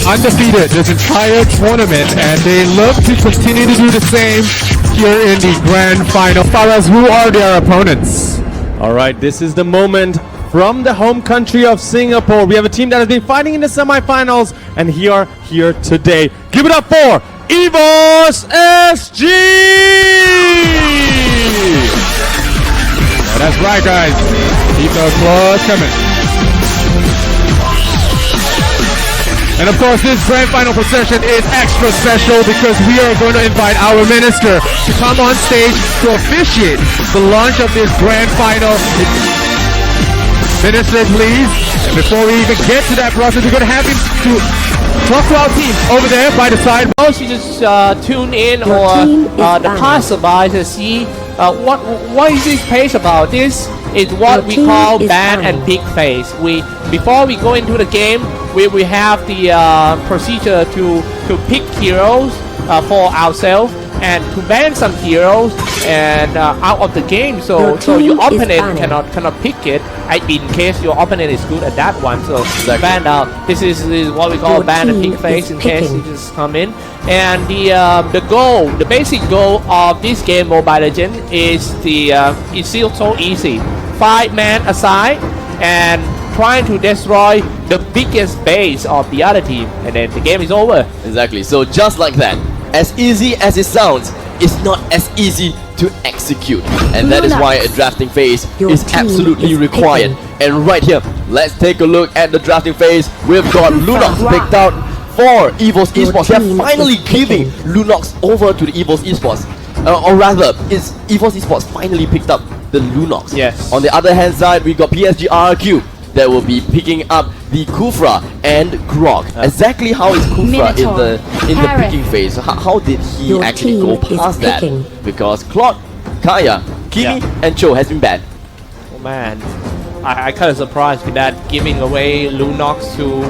undefeated this entire tournament, and they look to continue to do the same here in the grand final. Fellas, who are their opponents? All right, this is the moment from the home country of Singapore. We have a team that has been fighting in the semifinals, and here today. Give it up for EVOS.SG! Oh, that's right, guys. Keep the applause coming. And of course, this grand final procession is extra special because we are going to invite our minister to come on stage to officiate the launch of this grand final. Minister, please. And before we even get to that process, we're going to have him to talk to our team over there by the side. Most you just tune in or the passerby to see what is this page about. This is what we call ban and pick phase. Before we go into the game, we have the procedure to pick heroes for ourselves and to ban some heroes and out of the game, so your opponent cannot pick it in case your opponent is good at that one. So ban out. This is what we call ban and pick phase in case you just come in. And the basic goal of this game, Mobile Legends, is it's still so easy. 5 men aside and trying to destroy the biggest base of the other team, and then the game is over. Exactly. So just like that, as easy as it sounds, it's not as easy to execute, and that is why a drafting phase is absolutely required. And right here, let's take a look at the drafting phase. We've got Lunox picked out for EVOS Esports. They're finally giving Lunox over to the EVOS Esports, or rather, it's EVOS Esports finally picked up the Lunox. Yes. On the other hand side, we got PSG.RRQ that will be picking up the Kufra and Grog. Exactly how is Kufra in the picking phase? How did he actually go past that? Because Claude, Kaya, Kimi, and Cho has been banned. Oh man, I kind of surprised with that, giving away Lunox to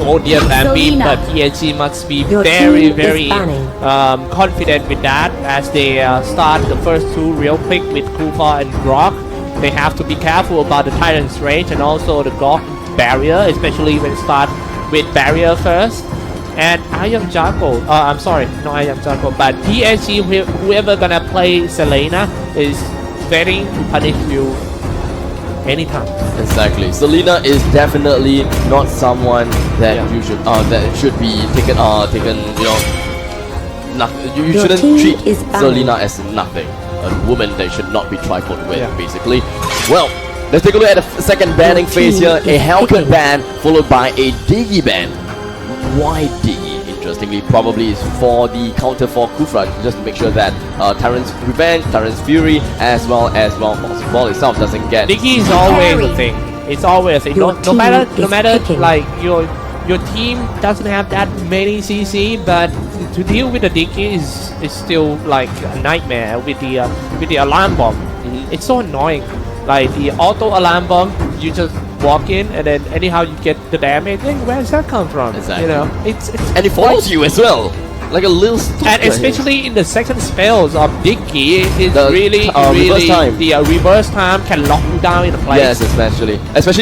Odium Bambi, but PSG must be very confident with that as they start the first 2 real quick with Kufra and Grog. They have to be careful about the Tyrant's range and also the Grog barrier, especially when start with barrier first. And I am Jaco, I'm sorry, no I am Jaco, but PSG, whoever gonna play Selena is ready to punish you anytime. Exactly. Selena is definitely not someone that you should should be taken you shouldn't treat Selena as nothing. A woman that should not be trifled with, basically. Well, let's take a look at the second banning phase here. A Hellcat ban followed by a Diggy ban. Why Diggy? Interestingly, probably is for the counter for Kufra, just to make sure that Tyrant's Revenge, Tyrant's Fury, as well as Ball itself doesn't get. Diggy is always a thing. It's always a thing. No matter like your team doesn't have that many CC, but to deal with the Diggy is still like a nightmare with the alarm bomb. It's so annoying. Like the auto alarm bomb, you just walk in and then anyhow you get the damage. Where does that come from? Exactly. You know, it's and it follows you as well, like a little. And especially in the second spells of Diggy, it's really the reverse time can lock you down in a place. Yes, especially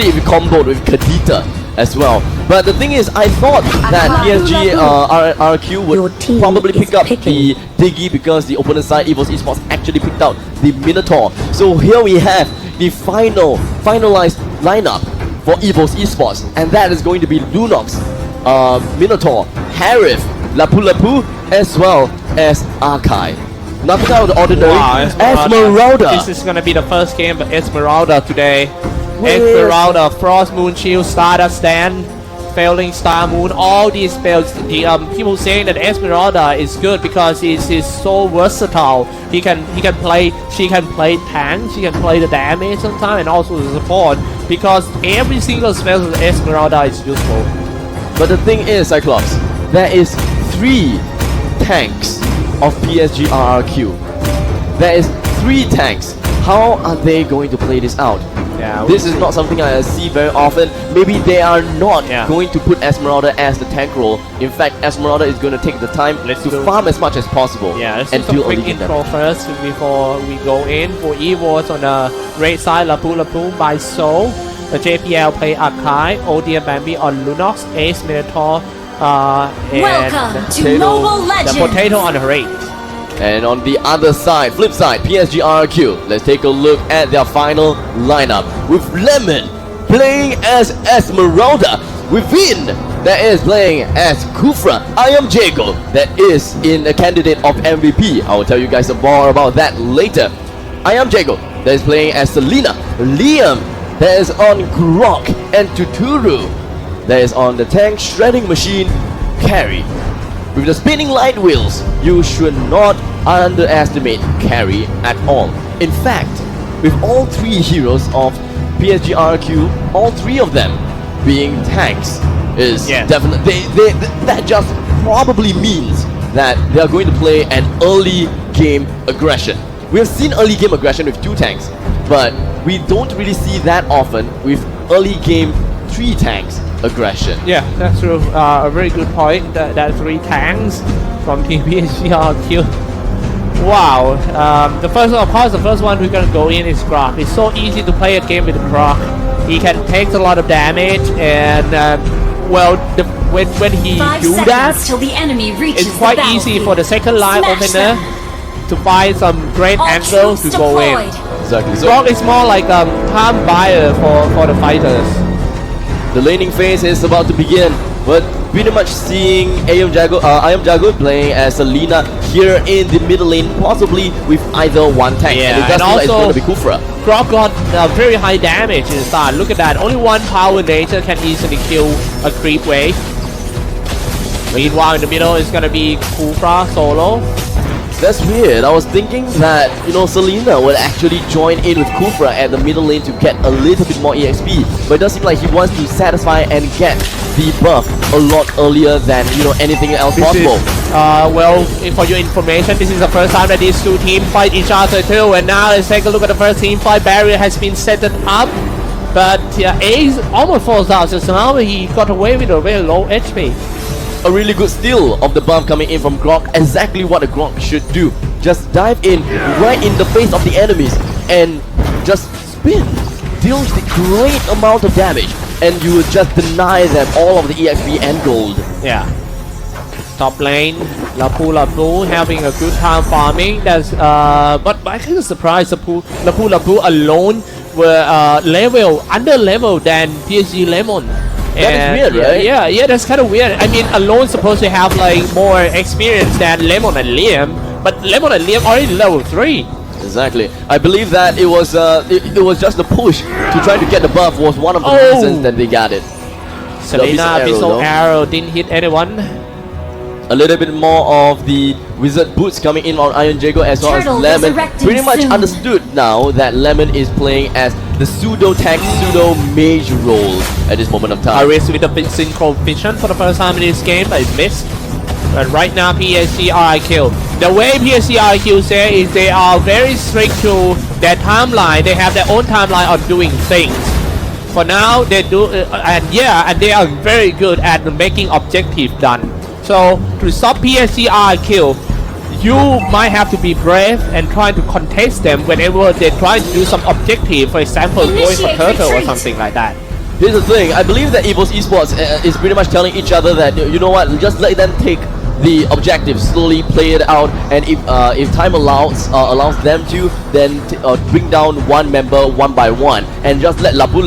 if you comboed with Kadita as well. But the thing is, I thought that PSG.RRQ would probably pick up the Diggy because the opponent side EVOS Esports actually picked out the Minotaur. So here we have the finalized lineup for EVOS Esports, and that is going to be Lunox, Minotaur, Harith, Lapu Lapu, as well as Arkai. Nothing out of the ordinary. Wow, Esmeralda. This is gonna be the first game for Esmeralda today. Esmeralda, Frost Moon Shield, Stardust Stand, Failing Star Moon, all these spells. People saying that Esmeralda is good because he's so versatile. She can play tank, she can play the damage sometimes, and also the support, because every single spell of Esmeralda is useful. But the thing is, Cyclops, there is 3 tanks of PSG.RRQ. There is 3 tanks. How are they going to play this out? Yeah, this is not something I see very often. Maybe they are not going to put Esmeralda as the tank role. In fact, Esmeralda is going to take the time to farm as much as possible. Yeah, let's do some quick intro first before we go in. For EVOS on the right side, Lapu Lapu by Soul. The JPL play Arkai, Odium Bambi on Lunox, Ace Minotaur, Welcome to potato, Mobile the Legends. potato on the right. And on the other side, flip side, PSG.RRQ. Let's take a look at their final lineup with Lemon playing as Esmeralda, with Vin that is playing as Kufra, I am Jago that is in a candidate of MVP. I will tell you guys more about that later. I am Jago that is playing as Selena, Liam that is on Grok, and Tuturu that is on the tank shredding machine Carry. With the spinning light wheels, you should not underestimate Carry at all. In fact, with all three heroes of PSG.RRQ, all three of them being tanks is definitely that just probably means that they are going to play an early game aggression. We have seen early game aggression with 2 tanks, but we don't really see that often with early game 3 tanks aggression. Yeah, that's true. A very good point. That 3 tanks from Team PSG.RRQ. Wow. The first one we're gonna go in is Grok. It's so easy to play a game with Grok. He can take a lot of damage, and when he 5 do seconds that, till the enemy reaches it's quite the easy battlefield. for the second line Smash opener them. to find some great All angle to troops go in. deployed. Exactly. So Grok is more like a time buyer for the fighters. the laning phase is about to begin, but pretty much seeing I am Jago playing as Selena here in the middle lane, possibly with either one tank. Yeah, and it does and look like it's also- going to be Kufra. Grok got very high damage in the start. Look at that. Only one power nature can easily kill a creep wave. Meanwhile, in the middle is gonna be Kufra solo. That's weird. I was thinking that, Selena would actually join in with Kufra at the middle lane to get a little bit more EXP. But it does seem like he wants to satisfy and get the buff a lot earlier than, anything else possible. For your information, this is the first time that these 2 teams fight each other too. And now let's take a look at the first team fight. Barrier has been set up, but Ace almost falls out. So now he got away with a very low HP. A really good steal of the buff coming in from Grok. Exactly what a Grok should do. Just dive in right in the face of the enemies and just spin. Deals the great amount of damage, and you will just deny them all of the EXP and gold. Yeah. Top lane, Lapu having a good time farming. That's but I kind of surprised Lapu alone were under level than PSG Lemon. That is weird, right? Yeah, that's kind of weird. I mean, alone supposed to have like more experience than Lemon and Liam, but Lemon and Liam already level 3. Exactly. I believe that it was just the push to try to get the buff was one of the reasons that they got it. Selena Abyssal Arrow didn't hit anyone. A little bit more of the wizard boots coming in on Iron Jago as well as Turtle Lemon. resurrecting Pretty much soon. understood now that Lemon is playing as the pseudo tank, pseudo mage role at this moment of time. Iris with a bit synchro vision for the first time in this game, but it missed. But right now PSG.RRQ. The way PSG.RRQ say is they are very strict to their timeline. They have their own timeline on doing things. For now, they do, and they are very good at making objective done. So to stop PSG.RRQ, you might have to be brave and try to contest them whenever they try to do some objective. For example, going for Initiate turtle or retreat. something like that. Here's the thing, I believe that EVOS.SG is pretty much telling each other that, you know what, just let them take the objective, slowly play it out, and if time allows them to, then bring down one member one by one, and just let Lapu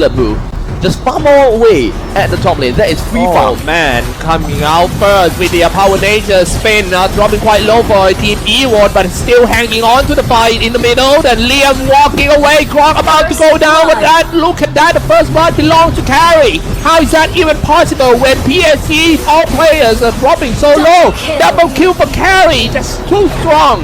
just farm more away at the top lane. That is free farm. Oh man, coming out first with the power nature spin, dropping quite low for Team EVOS, but still hanging on to the fight in the middle. Then Liam walking away, Grok about to go down with that. Look at that, the first blood belongs to Carry. How is that even possible when PSG, all players are dropping so low? Double kill for Carry, just too strong.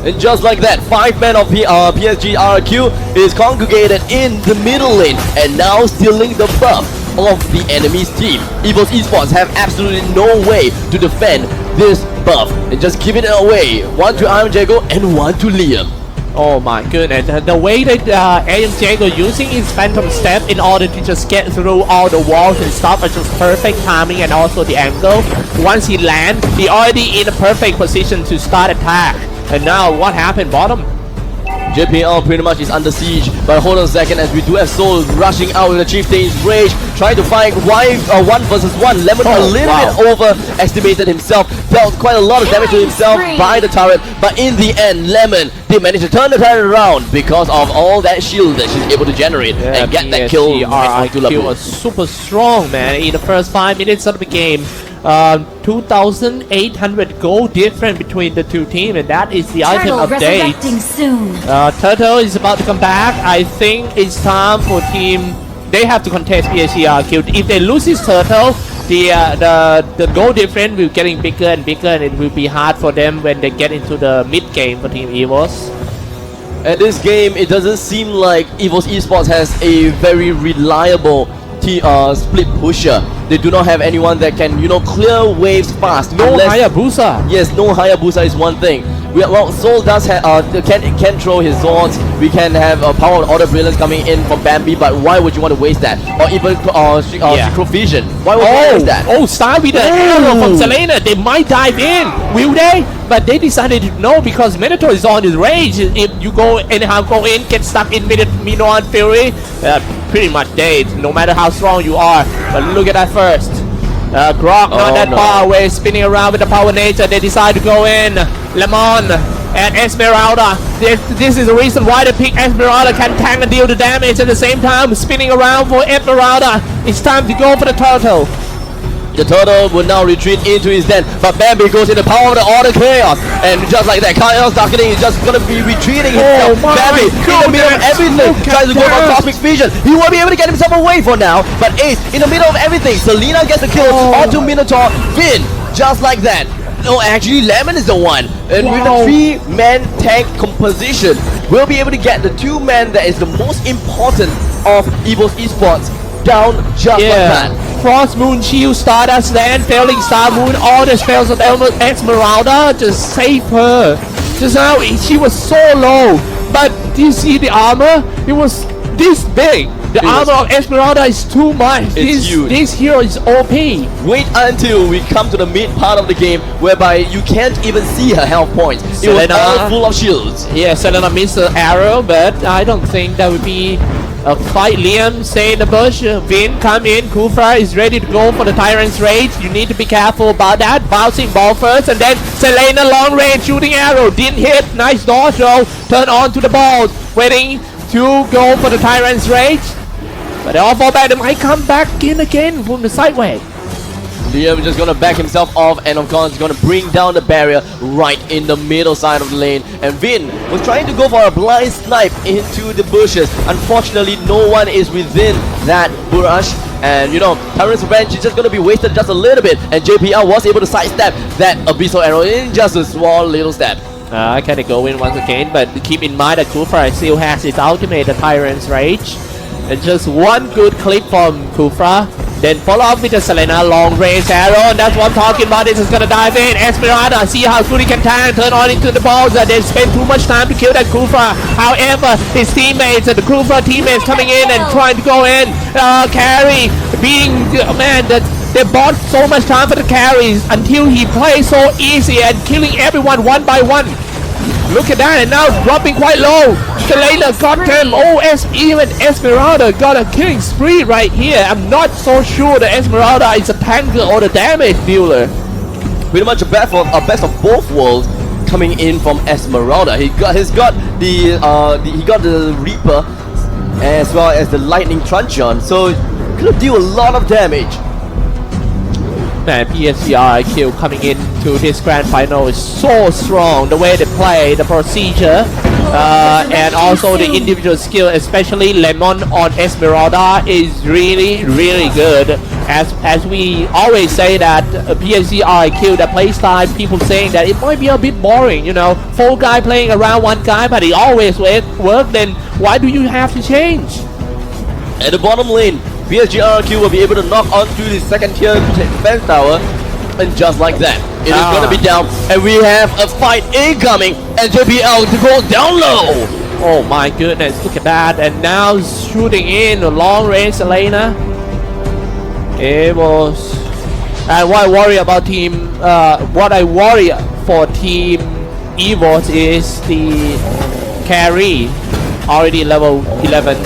And just like that, 5 men of PSG.RRQ is congregated in the middle lane and now stealing the buff of the enemy's team. EVOS have absolutely no way to defend this buff and just giving it away. One to Iron Jago and one to Liam. Oh my goodness, the way that Iron Jago using his Phantom Step in order to just get through all the walls and stuff are just perfect timing, and also the angle. Once he lands, he already in a perfect position to start attack. And now what happened bottom? JPL pretty much is under siege, but hold on a second as we do have Soul rushing out with the Chieftain's Rage, trying to find 1 versus 1. Lemon a little bit overestimated himself, dealt quite a lot of damage to himself by the turret, but in the end, Lemon did manage to turn the turret around because of all that shield that she's able to generate and get that kill right onto PSG.RRQ Labu. was super strong, man, in the first 5 minutes of the game. 2,800 gold difference between the two teams, and that is the item Turtle update. resurrecting soon. Turtle is about to come back. I think it's time for team. They have to contest PSG.RRQ. If they lose this Turtle, the goal difference will getting bigger and bigger, and it will be hard for them when they get into the mid game for Team EVOS. At this game, it doesn't seem like EVOS Esports has a very reliable split pusher. They do not have anyone that can, you know, clear waves fast. No Hayabusa. Yes, no Hayabusa is one thing. Well, Soul does have can throw his swords. We can have power of order brilliance coming in from Bambi, but why would you want to waste that? Or even Synchrovision. Why would you waste that? Oh, start with the arrow from Selena. They might dive in, will they? But they decided no, because Minotaur is on his rage. If you go anyhow, go in, get stuck in with Minotaur and Fury, pretty much dead, no matter how strong you are. But look at that first. Grok not that far away, spinning around with the power nature. They decide to go in. Lemon and Esmeralda. This is the reason why they pick Esmeralda, can tank and deal the damage at the same time. Spinning around for Esmeralda. It's time to go for the Turtle. The Turtle will now retreat into his den, but Bambi goes in the power of the Order Chaos, and just like that, Chaos Darkening is just gonna be retreating himself. Bambi in the middle of everything, tries to go for Cosmic Vision. He won't be able to get himself away for now, but Ace in the middle of everything. Selena gets the kill onto Minotaur. Vin, just like that. No, actually, Lemon is the one. And with the 3-man tank composition, we'll be able to get the 2-man that is the most important of EVOS Esports down just like that. Frost Moon Shield, Stardust Land, Failing Star Moon, all the spells of Esmeralda just save her. Just now she was so low, but do you see the armor? It was this big. The armor of Esmeralda is too much. This hero is OP. Wait until we come to the mid part of the game, whereby you can't even see her health points. It was all full of shields. Yeah, Selena missed the arrow, but I don't think that would be a fight. Liam stay in the bush. Vin come in. Kufra is ready to go for the Tyrant's Rage. You need to be careful about that. Bouncing ball first, and then Selena long range shooting arrow. Didn't hit. Nice dodge throw. Turn on to the balls. Waiting to go for the Tyrant's Rage. But they all fall back. They might come back in again from the sideway. Liam just gonna back himself off, and of course gonna bring down the barrier right in the middle side of the lane. And Vin was trying to go for a blind snipe into the bushes. Unfortunately, no one is within that bush. And you know, Tyrant's Revenge is just gonna be wasted just a little bit. And JPL was able to sidestep that Abyssal Arrow in just a small little step. Can they go in once again? But keep in mind that Kufra still has his ultimate, the Tyrant's Rage. And just one good clip from Kufra. Then follow up with the Selena long range arrow, and that's what I'm talking about. This is gonna dive in. Esmeralda, see how Fury can tank, turn on into the balls. They spend too much time to kill that Kufra. However, his teammates and the Kufra teammates coming in and trying to go in. Carry being man that they bought so much time for the carries until he plays so easy and killing everyone one by one. Look at that, and now dropping quite low. Selena got them. Oh, even Esmeralda got a killing spree right here. I'm not so sure that Esmeralda is a tanker or the damage dealer. Pretty much a best of both worlds coming in from Esmeralda. He got the Reaper as well as the Lightning Truncheon, so could deal a lot of damage. Man, PSG.RRQ coming into this grand final is so strong. The way they play, the procedure, and also the individual skill, especially Lemon on Esmeralda, is really, really good. As we always say that PSG.RRQ, the play style, people saying that it might be a bit boring, you know, 4 guy playing around 1 guy, but it always work. Then why do you have to change? At the bottom lane, PSG.RRQ will be able to knock onto the second tier defense tower, and just like that, it is going to be down, and we have a fight incoming, and JPL to go down low. Oh my goodness, look at that, and now shooting in a long range Selena. It was, and what I worry about what I worry for Team EVOS is the Carry already level 11.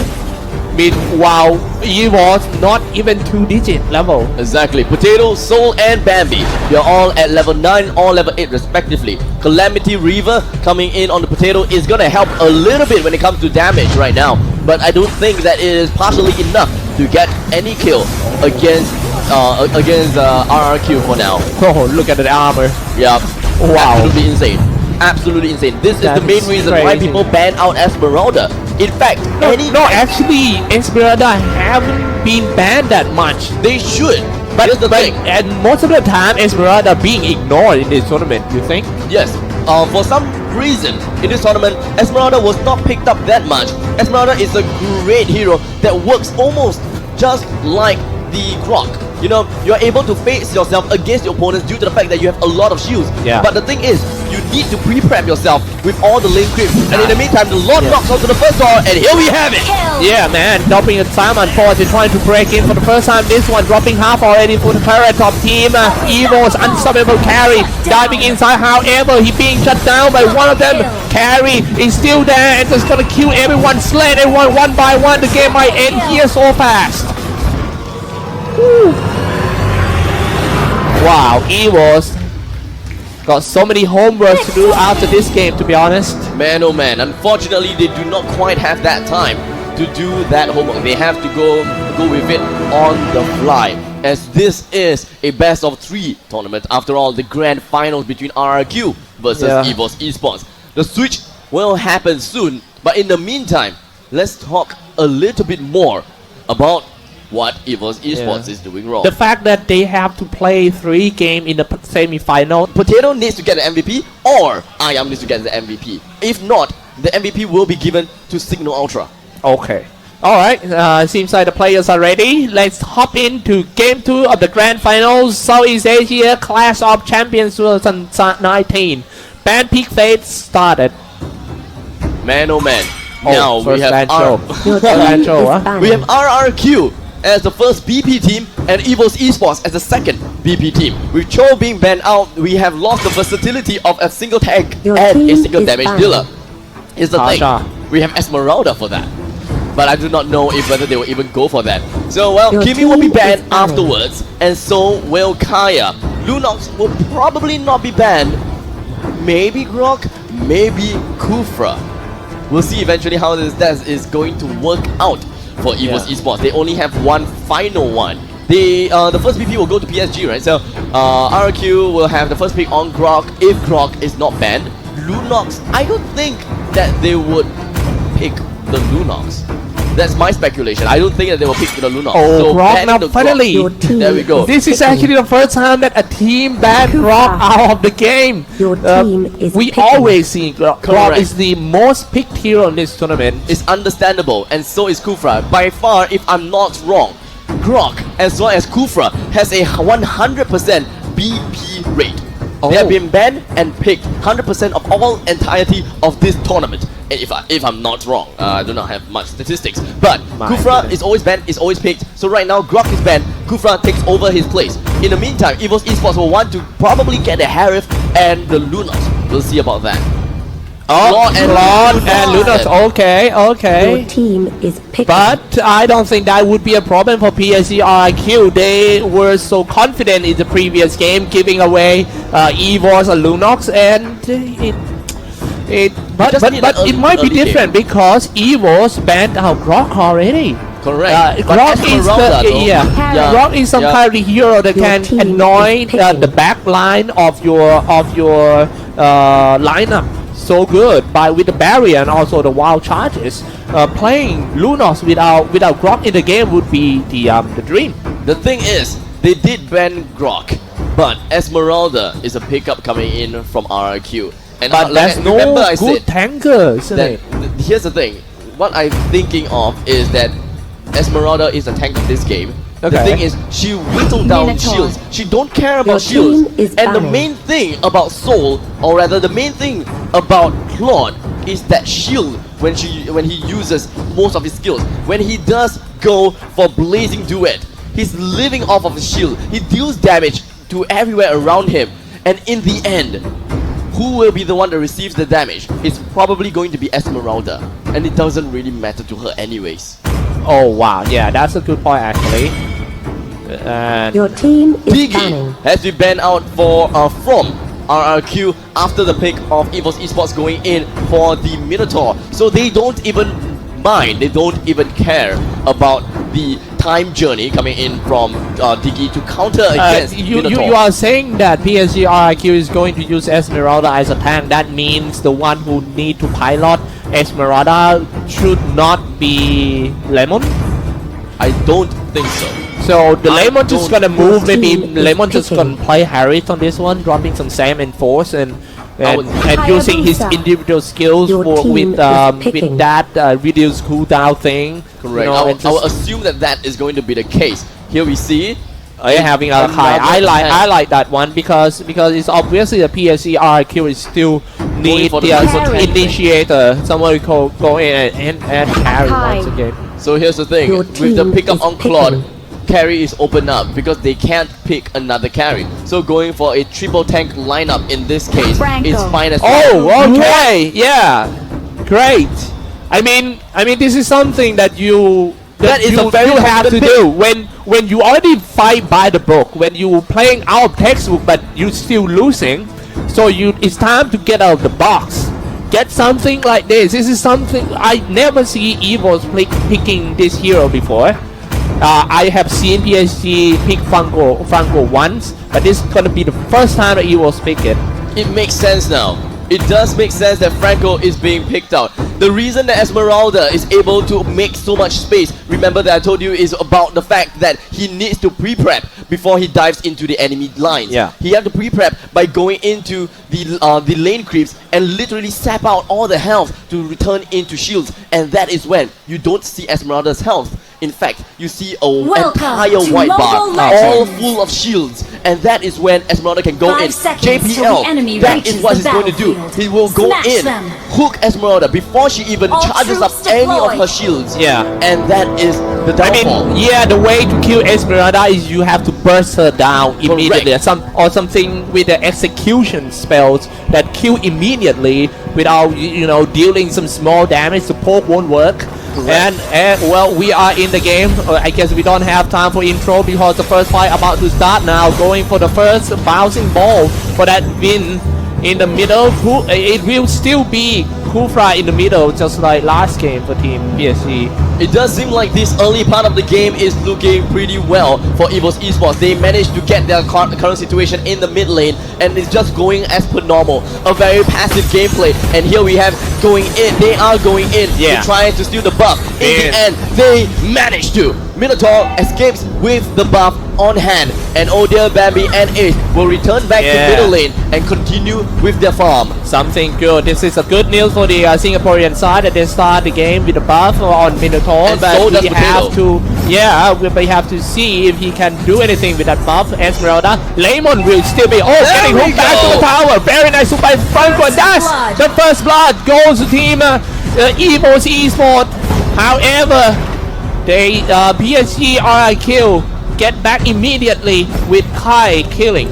Meanwhile, EVOS not even 2-digit level. Exactly. Potato, Soul, and Bambi. You're all at level 9 or level 8 respectively. Calamity Reaver coming in on the Potato is gonna help a little bit when it comes to damage right now. But I don't think that it is partially enough to get any kill against RRQ for now. Oh, look at the armor. Yeah. Wow. Absolutely insane. Absolutely insane. This is That the main is reason why crazy. people ban out Esmeralda. In fact, Actually, Esmeralda haven't been banned that much. they should. But here's the thing. And most of the time, Esmeralda being ignored in this tournament. You think? Yes. For some reason in this tournament, Esmeralda was not picked up that much. Esmeralda is a great hero that works almost just like the Grok. You know, you're able to face yourself against your opponents due to the fact that you have a lot of shields. Yeah. But the thing is, you need to pre-prep yourself with all the lane creeps. And in the meantime, the Lord knocks onto the first door, and here we have it. Yeah, man. Dropping a Simon Force is trying to break in for the first time. This one dropping half already for the Parrot top team. Evo's unstoppable Carry diving inside. However, he being shut down by one of them. Carry is still there and just gonna kill everyone, slay everyone one by one. The game might end here so fast. Woo. Wow, EVOS got so many homework to do after this game, to be honest. Man, oh man, unfortunately they do not quite have that time to do that homework. They have to go with it on the fly, as this is a best of 3 tournament. After all, the grand finals between RRQ versus EVOS Esports. The switch will happen soon, but in the meantime, let's talk a little bit more about what EVOS Esports is doing wrong. The fact that they have to play 3 games in the semi-final. Potato needs to get the MVP, or IAM needs to get the MVP. If not, the MVP will be given to Signal Ultra. Okay. Alright, seems like the players are ready. Let's hop into game 2 of the grand finals. Southeast Asia Clash of Champions 2019. Band Peak Fate started. Man, oh man. Oh, Now we first have band show. Your Band team show, is huh? banned. We have RRQ as the first BP team and EVOS Esports as the second BP team. With Cho being banned out, we have lost the versatility of a single tank Your and a team single is damage banned. dealer. Here's the thing, Tasha. we have Esmeralda for that. But I do not know if whether they will even go for that. So well, Your Kimi will be team is banned banned. afterwards, and so will Kaya. Lunox will probably not be banned. Maybe Grok, maybe Kufra. We'll see eventually how that is going to work out for EVOS Esports. They only have one final one. The first BP will go to PSG, right? So RRQ will have the first pick on Grok if Grok is not banned. Lunox, I don't think that they would pick the Lunox. That's my speculation. I don't think that they will pick the Lunox. Oh, Grok banning now the Grok- finally. Your team There we go. This is actually the first time that a team banned Grok out of the game. Your team is We picking. always see Grok. Grok Correct. is the most picked hero in this tournament. It's understandable, and so is Kufra. By far, if I'm not wrong, Grok as well as Kufra has a 100% BP rate. They have been banned and picked 100% of all entirety of this tournament. And if I'm not wrong, I do not have much statistics. But My Kufra goodness. is always banned, is always picked. So right now, Grok is banned. Kufra takes over his place. In the meantime, EVOS Esports will want to probably get the Harif and the Lunas. We'll see about that. Oh, Claude and Lunas. Okay, okay. Your team is picking. But I don't think that would be a problem for PSG.RRQ. They were so confident in the previous game, giving away EVOS and Lunox, and but just need an it might be early game. different because EVOS banned out Grok already. Correct. But Grok is Esmeralda, though, yeah. Grok is some Yeah. kind of the hero that Your can team annoy is picking. the back line of your lineup so good with the barrier and also the wild charges. Playing Lunos without Grok in the game would be the dream. The thing is, they did ban Grok, but Esmeralda is a pickup coming in from RRQ. And But there's no remember I good said tanker, isn't that it? here's the thing. What I'm thinking of is that Esmeralda is a tank of this game. The Okay. thing is, she whittled down Minotaur. shields. She don't care Your about shields. team is And the banned. main thing about Soul, or rather the main thing about Claude, is that shield when he uses most of his skills. When he does go for Blazing Duet, he's living off of his shield. He deals damage to everywhere around him. And in the end, who will be the one that receives the damage? It's probably going to be Esmeralda, and it doesn't really matter to her anyways. Oh wow, yeah, that's a good point actually. And Your team is Diggy banning. has been banned out from RRQ after the pick of EVOS Esports going in for the Minotaur. So they don't even mind, they don't even care about the time journey coming in from Diggy to counter against Minotaur. you are saying that PSG.RRQ is going to use Esmeralda as a tank. That means the one who need to pilot Esmeralda should not be Lemon. I don't think so. So the I Lemon just don't- gonna move. Maybe Team is Lemon just picking. gonna play Harris on this one, dropping some Sam and Force and would- using his Hayabusa. individual skills Your for team with is picking. that reduced cooldown thing. Correct. You know, and I will just, assume that is going to be the case. Here we see having a high. another I tank. like that one because it's obviously the PSG.RRQ is still need for the the triple tank. initiator, someone who go in and carry once again. So here's the thing, Your with the team pickup is on Claude, picking. carry is open up because they can't pick another carry. So going for a triple tank lineup in this case Franco. is fine as well. Oh, okay, yeah, great. I mean, this is something that you That is a very you have to confident do when you already fight by the book, when you playing out of textbook but you still losing. So it's time to get out of the box. Get something like this. This is something I never see EVOS picking this hero before. I have seen PSG pick Franco once, but this is gonna be the first time that EVOS pick it. It makes sense now. It does make sense that Franco is being picked out. The reason that Esmeralda is able to make so much space, remember that I told you, is about the fact that he needs to pre-prep before he dives into the enemy lines. Yeah. He has to pre-prep by going into the lane creeps and literally sap out all the health to return into shields, and that is when you don't see Esmeralda's health. In fact, you see a Welcome entire to white bar, Mobile all Legends. full of shields, and that is when Esmeralda can go 5 in. seconds till JPL, the enemy that is reaches what the he's going to do. battlefield. He will go Smash in, them. hook Esmeralda before she even All charges up troops any of deployed. her shields. Yeah. And that is the I downfall. mean, yeah, the way to kill Esmeralda is you have to burst her down immediately. Something with the execution spells that kill immediately without dealing some small damage. The poke won't work. And well, we are in the game. I guess we don't have time for intro because the first fight about to start now. Going for the first bouncing ball for that win in the middle. It will still be Kufra in the middle, just like last game for Team PSG. It does seem like this early part of the game is looking pretty well for EVOS Esports. They managed to get their current situation in the mid lane, and it's just going as per normal. A very passive gameplay, and here we have going in. They are going in Yeah. to try to steal the buff. In the end, they managed to. Minotaur escapes with the buff on hand, and Odear, Bambi, and Ace will return back to Yeah. middle lane and continue with their farm. Something good. This is a good news for the Singaporean side that they start the game with a buff on Minotaur. And But so does we have Potato. we have to see if he can do anything with that buff. Esmeralda, Lemon will still be getting we hooked back to go. the tower. Very nice by Franco. And that's blood. the first blood goes to Team EVOS Esports. However, they PSG.RRQ get back immediately with Kai killing.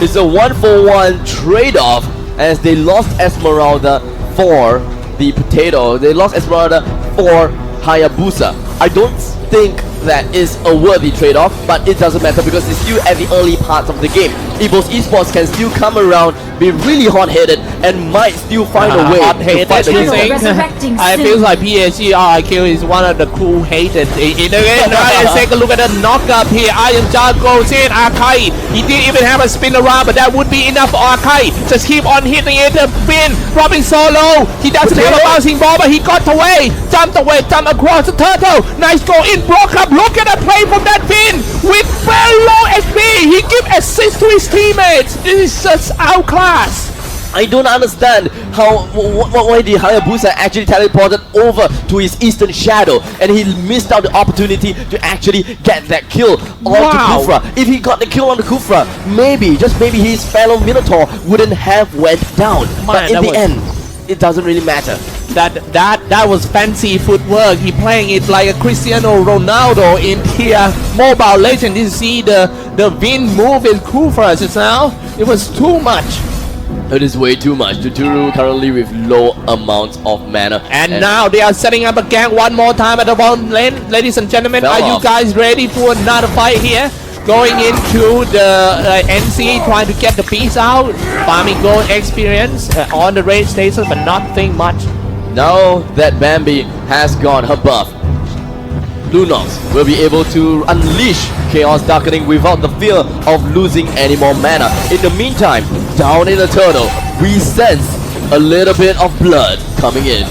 It's a 1-for-1 trade-off as they lost Esmeralda for the potato. They lost Esmeralda for Hayabusa. I don't think that is a worthy trade-off, but it doesn't matter because it's still at the early parts of the game. EVOS Esports can still come around, be really hot-headed, and might still find a way to Hot-headed, fight the you game. think? Resurrecting I soon. feel like PSG.RRQ is one of the cool hated in the game. Right, let's take a look at the knockup here. Iron Jar goes in. Arkai, he didn't even have a spin around, but that would be enough for Arkai. Just keep on hitting it. The pin, dropping solo. He doesn't have a bouncing ball, but he got away. Jumped across the turtle. Nice go in, broke up. Look at the play from that pin with very low HP. He give assist to his teammates. This is just outclass. I don't understand why the Hayabusa actually teleported over to his eastern shadow and he missed out the opportunity to actually get that kill onto Wow. Kufra. If he got the kill on the Kufra, just maybe his fellow Minotaur wouldn't have went down. But in that the was- end, it doesn't really matter. That was fancy footwork. He playing it like a Cristiano Ronaldo in here Mobile Legends. You see the wind move in Kufra just now. It was too much. It is way too much. Tuturu currently with low amounts of mana. And now they are setting up a gang one more time at the bottom lane. Ladies and gentlemen, Fell are you off. guys ready for another fight here? Going into the NC, trying to get the piece out. Farming gold experience on the raid station, but nothing much. Now that Bambi has got her buff, Lunox will be able to unleash Chaos Darkening without the fear of losing any more mana. In the meantime, down in the turtle, we sense a little bit of blood coming in.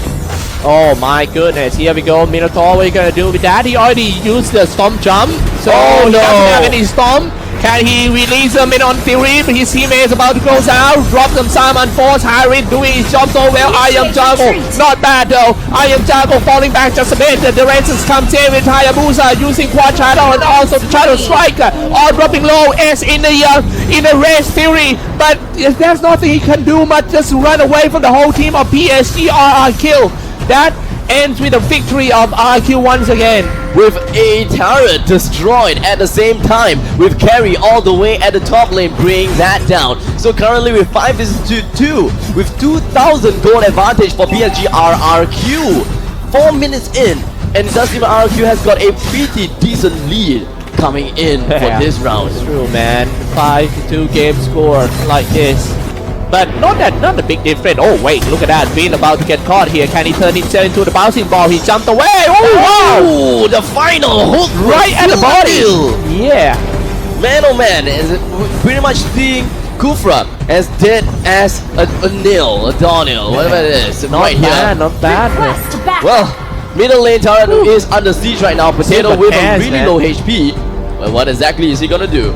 Oh my goodness, here we go. Minotaur, what are you gonna do with that? He already used the storm jump, so Oh, he no. doesn't have any storm. Can he release him in on theory? But his teammate is about to close out. Drop some Simon Force. Harry doing his job so well. I am Jungle. Not bad though. I am Jungle falling back just a bit. The Resistance comes in with Hayabusa using Quad Shadow and also the Shadow Striker. All dropping low. S in the race theory. But there's nothing he can do but just run away from the whole team of PSG.RRQ. That ends with a victory of RQ once again. With a turret destroyed at the same time, with Carry all the way at the top lane, bringing that down. So currently with 5 to 2, with 2,000 gold advantage for PSG.RRQ. 4 minutes in, and it does seem RRQ has got a pretty decent lead coming in for this round. True, man. 5-2 game score like this. But not a big difference. Oh wait, look at that. Bean about to get caught here. Can he turn himself into the bouncing ball? He jumped away. Oh wow! Oh, the final hook Right at the body. Yeah. Man, oh man, is it pretty much seeing Kufra as dead as a nail, a doornail, whatever it is. Not bad, not bad. Well, middle lane turret is under siege right now. Potato Super with a pants, really man. low HP. Well, what exactly is he gonna do?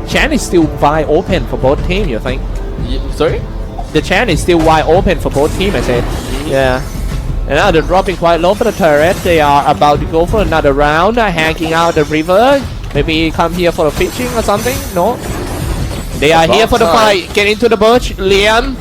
Chan is still wide open for both teams, you think? Sorry? The Chan is still wide open for both teams, I said. Yeah. And now they're dropping quite low for the turret. They are about to go for another round, hanging out the river. Maybe come here for a fishing or something? No. They are here for the fight. Get into the bush, Liam.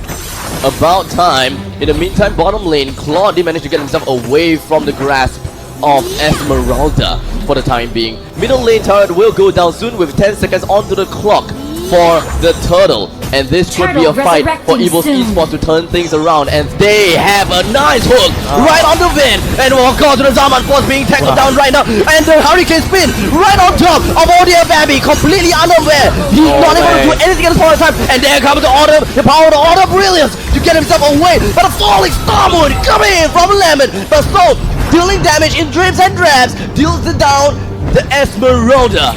About time. In the meantime, bottom lane, Claude did manage to get himself away from the grasp of Esmeralda for the time being. Middle lane turret will go down soon with 10 seconds onto the clock for the turtle, and this could be a fight for EVOS.SG to turn things around, and they have a nice hook right on the Vin, and of course the Zaman Force being tackled down right now, and the Hurricane Spin right on top of Odia Baby, completely unaware. He's not able to do anything at this point in time, and there comes the power of the Order of Brilliance to get himself away, but a falling Starmoon coming in from Lemon, but so dealing damage in dribs and drabs, deals it down the Esmeralda.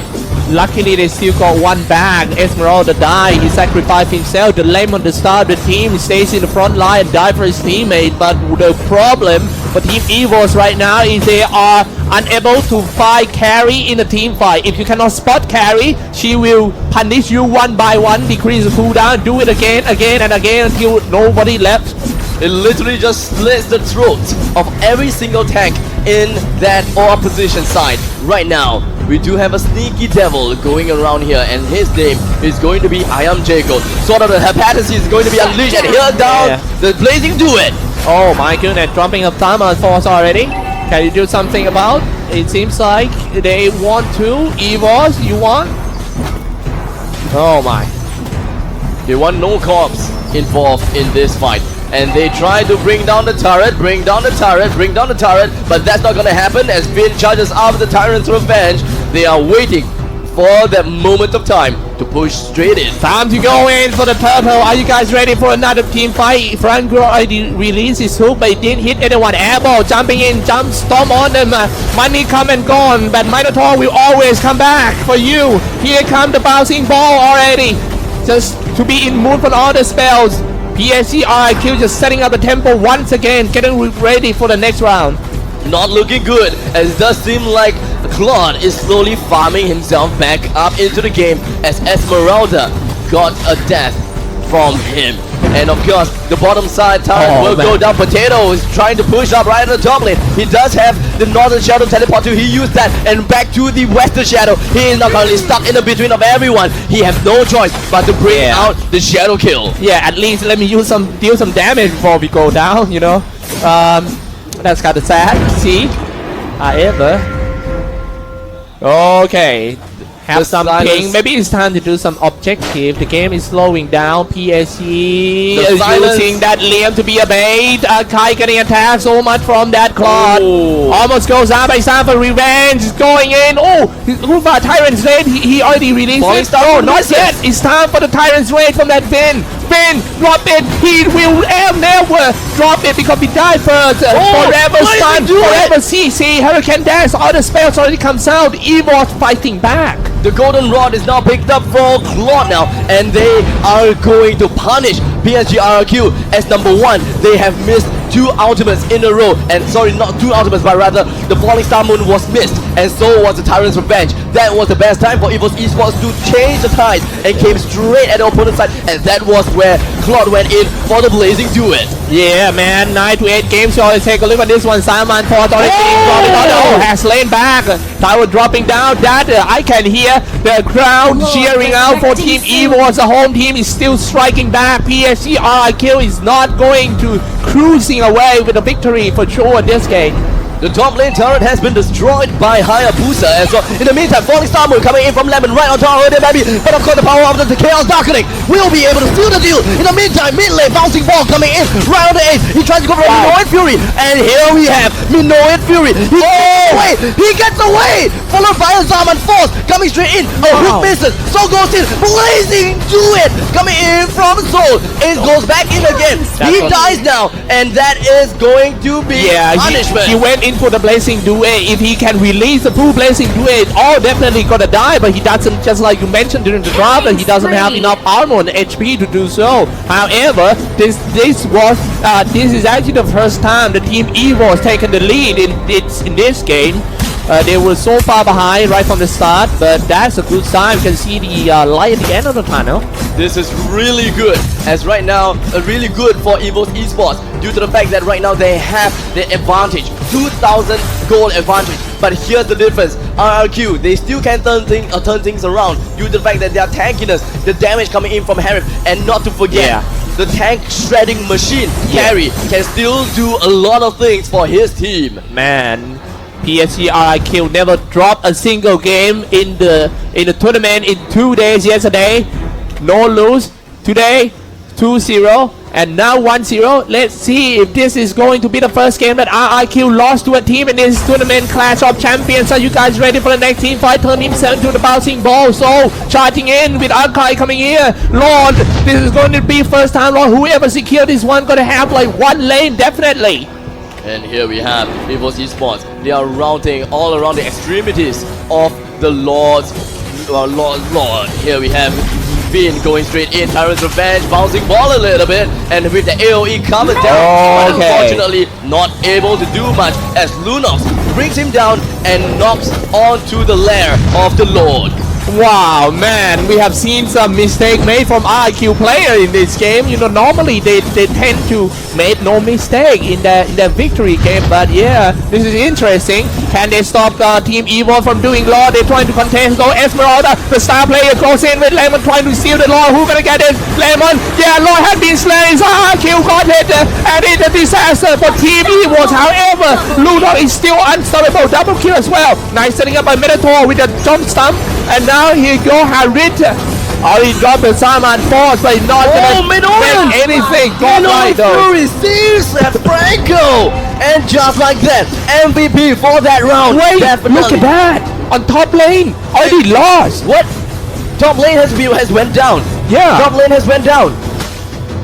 Luckily, they still got one bag. Esmeralda died. He sacrificed himself. The Lemon, the star of the team, stays in the front line and died for his teammate. But the problem for Team EVOS right now is they are unable to fight Carry in a team fight. If you cannot spot Carry, she will punish you one by one, decrease the cooldown, do it again and again until nobody left. It literally just slits the throats of every single tank in that opposition side. Right now, we do have a sneaky devil going around here, and his name is going to be I Am Jacob. Sort of the hepatitis is going to be unleashed, and here down the blazing duet. Oh my goodness, dropping up time on force already. Can you do something about? It seems like they want to. EVOS, you want? Oh my. They want no corpse involved in this fight. And they try to bring down the turret, but that's not gonna happen as Finn charges out the Tyrant's Revenge. They are waiting for that moment of time to push straight in. Time to go in for the turtle. Are you guys ready for another team fight? Franco already released his hook, but he didn't hit anyone. Airball jumping in, jump storm on them. Money come and gone, but Minotaur will always come back for you. Here comes the bouncing ball already. Just to be in mood for all the spells. PSG.RRQ just setting up the tempo once again, getting ready for the next round. Not looking good, as it does seem like Claude is slowly farming himself back up into the game as Esmeralda got a death from him. And of course, the bottom side turret will go down. Potato is trying to push up right at the top lane. He does have the Northern Shadow teleport too. He used that and back to the Western Shadow. He is now currently stuck in the between of everyone. He has no choice but to bring out the Shadow kill. Yeah, at least let me deal some damage before we go down, you know. That's kind of sad. See? However. Okay. have The some silence- ping. Maybe it's time to do some objective. The game is slowing down. PSG The is silence- using that Liam to be a bait. Kai getting attacked so much from that Claude. Oh. Almost goes out, but it's time for revenge. It's going in. Oh, Rufa Tyrant's Raid. He already released Falling it. Star Oh, Moon not missed it. yet. It's time for the Tyrant's Raid from that Finn. Finn, drop it. He will never drop it because he died first. Forever why did stun, he do forever it? CC. Hurricane Dash. All the spells already comes out. EVOS fighting back. The golden rod is now picked up for Claude now, and they are going to punish PSG.RRQ as number one. They have missed 2 ultimates in a row, and sorry, not 2 ultimates, but rather the Falling Star Moon was missed, and so was the Tyrant's Revenge. That was the best time for EVOS.SG to change the tides and came straight at the opponent's side, and that was where Claude went in for the blazing duet. Yeah, man. 9 to 8 games. So let's take a look at this one. Simon Ford already being dropped. Oh, has laid back. Tower dropping down. That I can hear the crowd cheering out for Team EVOS. The home team is still striking back. PSG.RRQ is not going to cruising away with a victory for sure in this game. The top lane turret has been destroyed by Hayabusa as well. In the meantime, Falling Star Moon coming in from Lemon right on top of it, baby. But of course, the power of the Chaos Darkening will be able to seal the deal. In the meantime, mid lane bouncing ball coming in right on the ace. He tries to go for Minoan Fury, and here we have Minoan Fury. He gets away, followed by a Zaman Force coming straight in. Hook misses, so goes in, blazing duet coming in from Soul. Ace goes back in again. He dies now, and that is going to be punishment. He went in for the blazing duet. If he can release the full blazing duet, all definitely gonna die, but he doesn't, just like you mentioned during the draft, that he doesn't have enough armor and HP to do so. However, this is actually the first time the Team EVOS taken the lead in this game. They were so far behind right from the start, but that's a good sign. You can see the light at the end of the tunnel. This is really good, as right now, really good for EVOS due to the fact that right now they have the advantage, 2,000 gold advantage. But here's the difference, RRQ, they still can turn things around due to the fact that their tankiness, the damage coming in from Harif, and not to forget, the tank shredding machine, Carry, can still do a lot of things for his team. Man, PSG.RRQ never dropped a single game in the tournament in 2 days yesterday. No lose. Today 2-0 and now 1-0. Let's see if this is going to be the first game that RRQ lost to a team in this tournament. Clash of Champions. Are you guys ready for the next team fight? Turn himself to the bouncing ball. So charging in with Arkai coming here. Lord, this is going to be first time. Lord, whoever secure this one gonna have like one lane definitely. And here we have EVOS. They are routing all around the extremities of the Lord's Lord. Here we have Finn going straight in, Tyrant's Revenge, bouncing ball a little bit, and with the AoE coming down, but unfortunately not able to do much as Lunox brings him down and knocks onto the lair of the Lord. Wow, man, we have seen some mistake made from RRQ player in this game. You know, normally they tend to make no mistake in the victory game, but yeah, this is interesting. Can they stop Team EVOS from doing Lord? They're trying to contest though. Esmeralda, the star player, goes in with Lemon trying to steal the Lord. Who gonna get it? Lemon, yeah, Lord had been slain. RRQ got it, and it's a disaster for Team EVOS. However, Ludo is still unstoppable. Double kill as well. Nice setting up by Minotaur with a jump stump. And now here go Harit. He dropped the Simon Force, but he's not gonna make anything. Minoan Fury sees that Franco, and just like that, MVP for that round. Wait, definitely. look at that! On top lane, already lost. What? Top lane has went down. Yeah, Top lane has went down.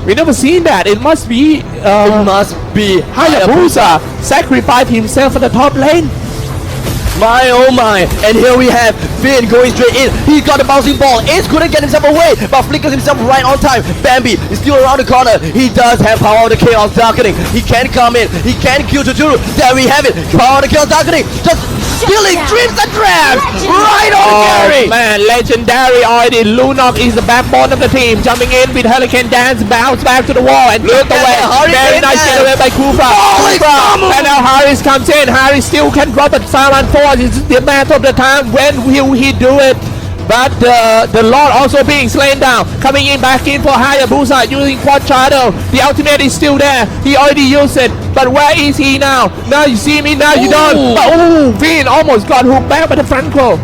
we never seen that. It must be It must be Hayabusa sacrificed himself for the top lane. My oh my, and here we have Finn going straight in. He got the bouncing ball. Ace couldn't get himself away, but flickers himself right on time. Bambi is still around the corner. He does have power of the Chaos Darkening. He can come in. He can kill Tuturu. There we have it. Power of the Chaos Darkening. Just stealing dreams and drabs right on the carry. Man, legendary already. Lunok is the backbone of the team. Jumping in with Hurricane Dance, bounce back to the wall and look away. Very nice getaway by Kufra. And now Harris comes in. Harris still can drop a Silent Force. It's the matter of the time. When will he do it? But the Lord also being slain down. Coming in back in for Hayabusa using Quad Shadow. The ultimate is still there. He already used it. But where is he now? Now you see me, now you don't. But Finn almost got hooked back by the Franco.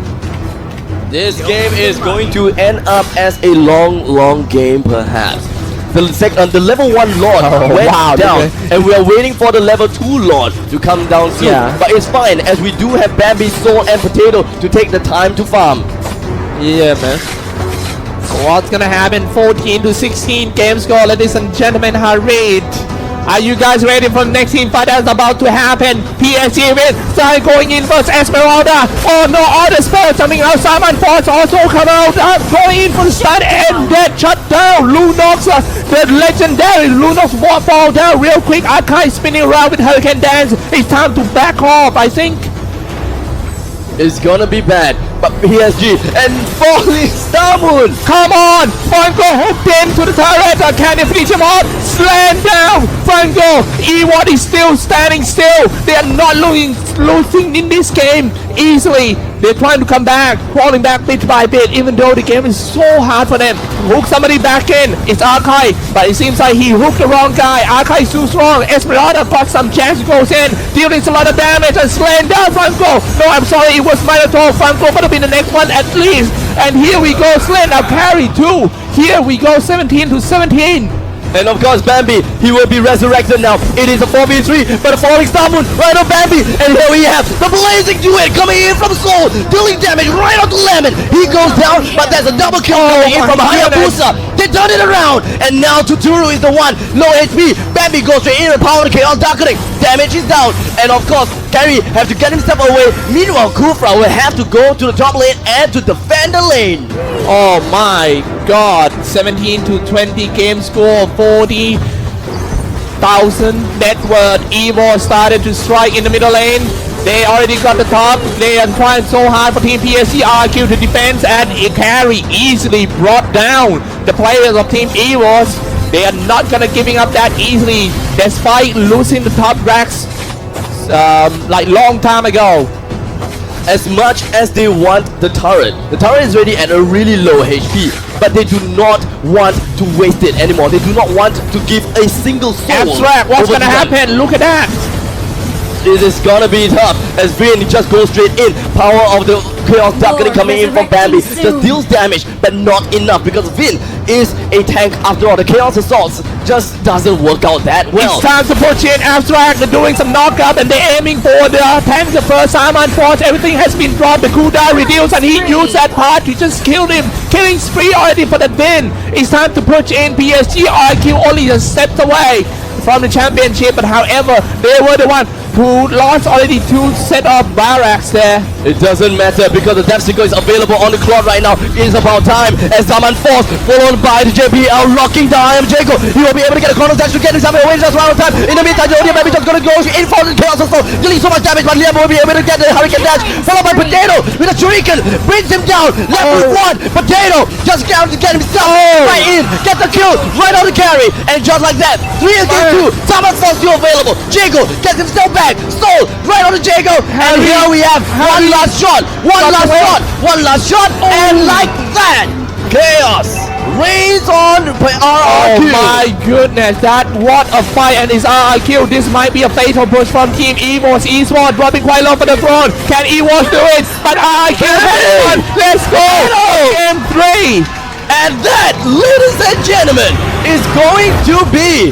This game is going to end up as a long game perhaps. The level 1 Lord went down, and we are waiting for the level 2 Lord to come down soon. Yeah. But it's fine, as we do have Bambi, Soul, and Potato to take the time to farm. Yeah, man. What's gonna happen? 14 to 16 game score, ladies and gentlemen. Hurry! Are you guys ready for the next team fight that's about to happen? PSG with Sai going in first, Esmeralda. Oh no, all the spells coming out. Simon Force also come out, going in for the stun, and that shut down. Lunox, the legendary Lunox fall down real quick. Archive spinning around with Hurricane Dance. It's time to back off, I think. It's gonna be bad, but PSG and falling Starmoon. Come on! Franco hooked into the turret. Can he finish him off? Slam down! Franco! EVOS is still standing still. They are not losing in this game easily. They're trying to come back, falling back bit by bit, even though the game is so hard for them. Hook somebody back in. It's Archive, but it seems like he hooked the wrong guy. Archive is too strong. Esmeralda got some chance, goes in, dealing a lot of damage, and slam down Franco. No, I'm sorry, it was Minotaur. Franco gonna be the next one at least. And here we go, slam now carry too. Here we go, 17 to 17. And of course Bambi, he will be resurrected now. It is a 4v3, but a falling Starmoon right on Bambi. And here we have the blazing duet coming in from Soul, dealing damage right on the Lemon. He goes down, but there's a double kill coming in from Hayabusa. They turn it around, and now Tuturu is the one, low HP. Bambi goes straight in and power the Chaos Darkening. Damage is down, and of course Gary have to get himself away. Meanwhile, Kufra will have to go to the top lane and to defend the lane. Oh my god, 17 to 20 game score, 40,000 net worth. EVOS started to strike in the middle lane. They already got the top. They are trying so hard for Team PSG.RRQ to defend, and Mencari easily brought down the players of Team EVOS. They are not gonna giving up that easily, despite losing the top racks like long time ago. As much as they want the turret is already at a really low HP, but they do not want to waste it anymore. They do not want to give a single soul. Abstract, what's gonna happen? Look at that. This is gonna be tough as Vin just goes straight in. Power of the Chaos Darkening coming in from Bambi. Just deals damage, but not enough because Vin is a tank after all. The Chaos Assaults just doesn't work out that well. It's time to push in Abstract. They're doing some knockup and they're aiming for the tank. The first Simon Force, everything has been dropped. The cooldown reduced and he used that part to just kill him. Killing spree already for the Vin. It's time to push in. PSG.RRQ only just steps away from the championship, but however, they were the one who lost already 2 set of barracks there. It doesn't matter because the Death Seeker is available on the clock right now. It is about time as Zaman Force followed by the JBL locking down Jago. He will be able to get a corner dash to get himself away just around time. In the meantime, the Odium Baby just gonna go in for the Chaos Assault, dealing so much damage, but Liam will be able to get the Hurricane Dash, followed by Potato with a Shuriken, brings him down, left with 1. Potato just down to get himself right in, get the kill, right on the carry, and just like that, 3 against 2, Zaman Force still available. Jago gets himself back, Soul right on the Jago, and here we have one last shot, and like that, Chaos reigns on RRQ. Oh my goodness, what a fight, and it's RRQ. This might be a fatal push from Team EVOS. EVOS dropping quite low for the throne. Can EVOS do it? But RRQ has won. Let's go! Game 3. And that, ladies and gentlemen, is going to be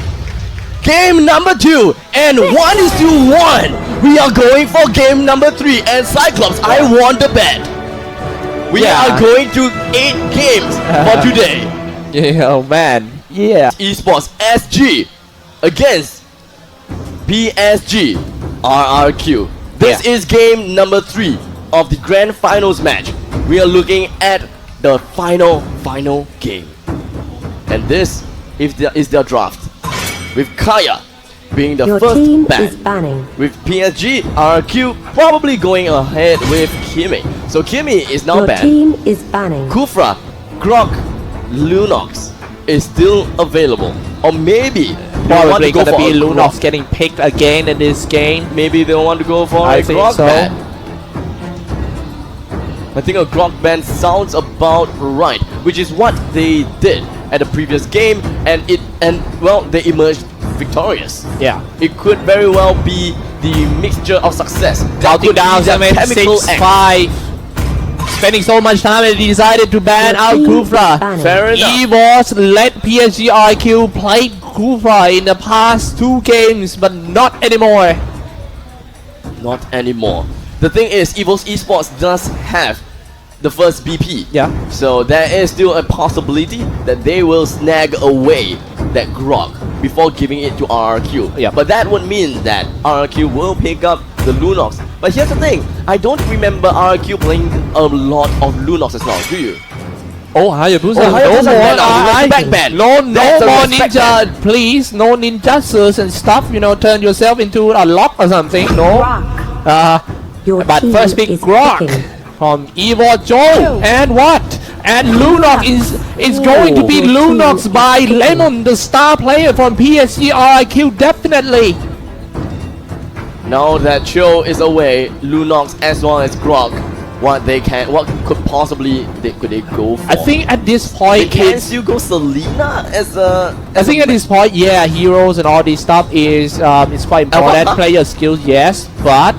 game number 2, and 1:1. We are going for game number 3, and Cyclops, I won the bet. We are going to 8 games for today. Yeah, oh man. Yeah. EVOS.SG against PSG.RRQ. This is game number 3 of the grand finals match. We are looking at the final game. And this is their draft. With Kaya being the Your first team ban, is banning. with PSG.RRQ probably going ahead with Kimi. So Kimi is now Your banned. team is banning. Kufra, Grok, Lunox is still available. Or maybe they want Probably to go gonna for be a Lunox Grok. getting picked again in this game. Maybe they want to go for I a think Grok so. ban. I think a Grok ban sounds about right, which is what they did at the previous game, and they emerged victorious. Yeah. It could very well be the mixture of success. That Counting could down be their 7, chemical 6, act. 5. spending so much time and decided to ban Your out team Kufra. is banning. Fair enough. EVOS let PSG.RRQ play Kufra in the past 2 games, but not anymore. Not anymore. The thing is, EVOS Esports does have the first BP. Yeah. So there is still a possibility that they will snag away that Grok before giving it to RRQ. Yeah. But that would mean that RRQ will pick up the Lunox. But here's the thing, I don't remember RRQ playing a lot of Lunox as well, do you? Oh, Hayabusa. Oh, Hayabusa no more. ban out. Back ban. No That's a more respect ninja, please. No ninjutsus and stuff. You know, turn yourself into a lock or something. No. Rock. Your But team first pick is Grok picking. from Evo Joe. And what? And Lunox is going to be Your team Lunox is by picking. Lemon, the star player from PSG.RRQ, definitely. Now that Cho is away, Lunox as well as Grok, what could possibly could they go for? I think at this they point, can it's still go Selena as a. I think at this point, yeah, heroes and all this stuff is quite important. Player skills, yes, but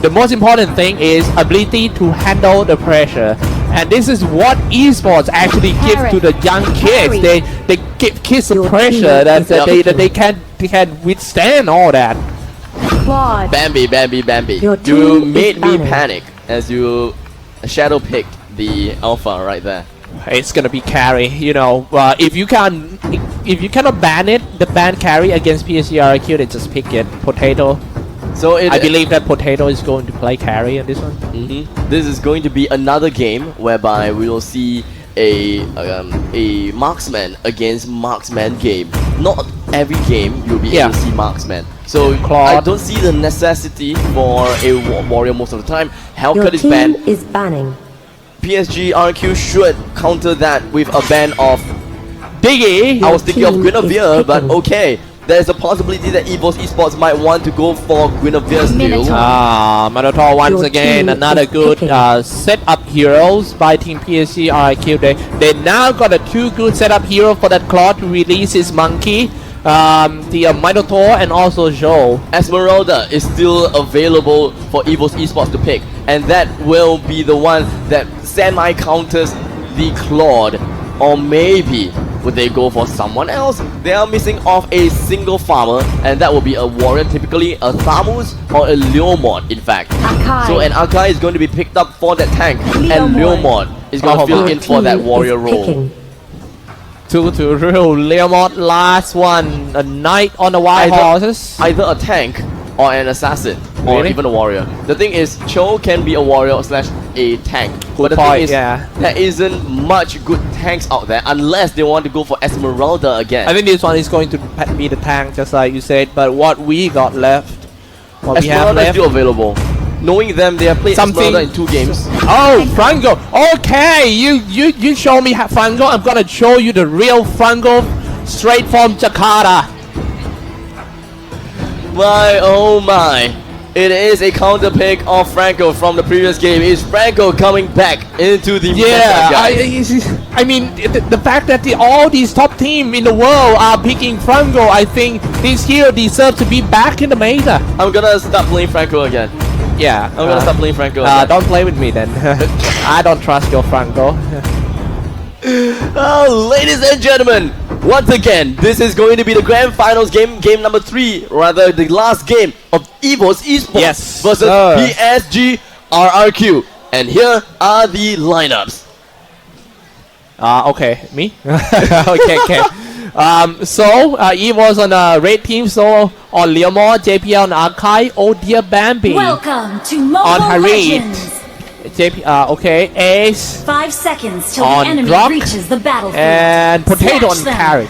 the most important thing is ability to handle the pressure. And this is what esports actually give to the young kids. They give kids the Your pressure team that is they can withstand all that. Claude. Bambi. Your You team made is me banning. panic as you shadow picked the alpha right there. It's gonna be carry. You know, if you cannot ban it, the ban carry against PSG.RRQ, they just pick it. Potato. So I believe that Potato is going to play carry in this one. This is going to be another game whereby we will see a marksman against marksman game. Not every game you'll be able to see marksman. So Claude. I don't see the necessity for a warrior most of the time. Your Hellcat is team banned. is banning. PSG.RRQ should counter that with a ban of Diggy. I was thinking of team is Guinevere, but picking. okay. There's a possibility that EVOS Esports might want to go for Guinevere still. Minotaur. Minotaur once Your again, team another is good picking. setup heroes by Team PSG.RRQ. They now got a 2 good setup hero for that Claw to release his monkey, the Minotaur and also Joe. Esmeralda is still available for EVOS Esports to pick, and that will be the one that semi-counters the Claude. Or maybe would they go for someone else? They are missing off a single farmer, and that will be a warrior, typically a Thamus or a Leomord in fact. Akai. So an Akai is going to be picked up for that tank, and Leomord. Leomord is going to fill Your in for that team warrior is role. picking. 2 to rule. Leomord last one. A knight on the white horses. Either a tank or an assassin or Really? even a warrior. The thing is, Cho can be a warrior slash a tank. But the point, thing is, yeah. there isn't much good tanks out there unless they want to go for Esmeralda again. I think this one is going to be the tank, just like you said. But what we got left, what we have Esmeralda is left. still available. Knowing them, they have played Something- Esmeralda in 2 games. Oh, Franco. Okay, you show me Franco. I'm gonna show you the real Franco, straight from Jakarta. My oh my. It is a counter pick of Franco from the previous game. Is Franco coming back into the Yeah, meta, guys? I mean the fact that all these top teams in the world are picking Franco, I think this hero deserves to be back in the meta. I'm gonna start playing Franco again. Yeah, I'm gonna start playing Franco again. Don't play with me then. I don't trust your Franco. Oh, ladies and gentlemen, once again, this is going to be the grand finals game number 3, rather the last game of EVOS Esports Yes, versus sir. PSG.RRQ. And here are the lineups. Okay, me? okay. So EVOS on the red team, so on Leomord, JPL on Archive, oh dear Bambi. Welcome to On Mobile Harid. Legends. Okay, Ace 5 seconds till On the enemy Rock reaches the battlefield. and Potato on Snatch them. Carry.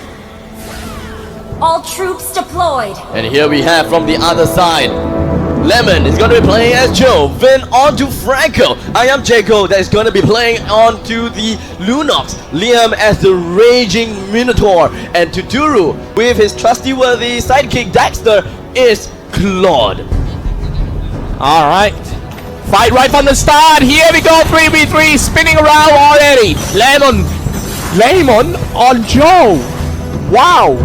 All troops deployed. And here we have from the other side, Lemon is going to be playing as Joe, then on to Franco. I am Jaco that is going to be playing on to the Lunox. Liam as the Raging Minotaur. And Tuduru with his trustworthy sidekick Daxter is Claude. Alright. Fight right from the start. Here we go, 3v3, spinning around already. Lemon on Joe. Wow.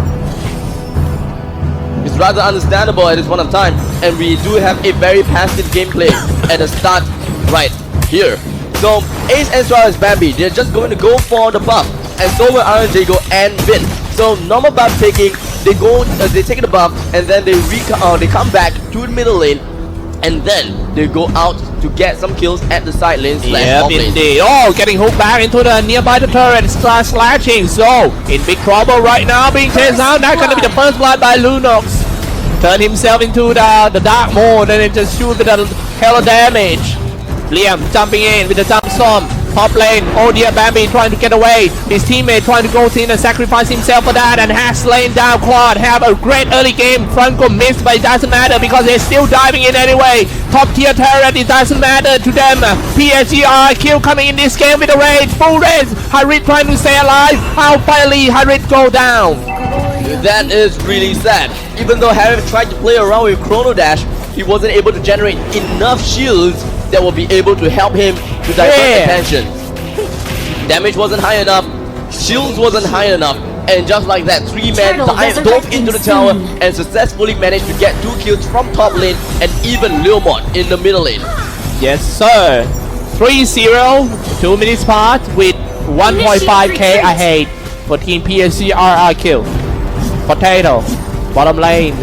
It's rather understandable at this point of time, and we do have a very passive gameplay at the start right here. So Ace as well as Bambi, they're just going to go for the buff, and so will Jago and Vin. So normal buff taking, they take the buff, and then they come back to the middle lane, and then they go out to get some kills at the side lane Yeah, top lane. indeed. Oh, getting hooked back into the nearby the turret, slashing. So in big trouble right now, being chased down. That's gonna be the first blood by Lunox. Turn himself into the dark mode, and then just shoot with a hell of damage. Liam jumping in with the jump storm. Top lane, oh dear, Bambi trying to get away. His teammate trying to go in and sacrifice himself for that, and has slain down Claude. Have a great early game. Franco missed, but it doesn't matter because they're still diving in anyway. Top tier turret, it doesn't matter to them. PSG.RRQ coming in this game with a rage, full rage. Harit trying to stay alive. How finally Harit go down? That is really sad. Even though Harry tried to play around with Chrono Dash, he wasn't able to generate enough shields that will be able to help him to divert attention. Damage wasn't high enough, shields wasn't high enough, and just like that, 3 men dove into the tower and successfully managed to get 2 kills from top lane and even Lewat in the middle lane. Yes, sir. 3-0, 2 minutes part with 1.5k ahead for Team PSG.RRQ. Potato, bottom lane.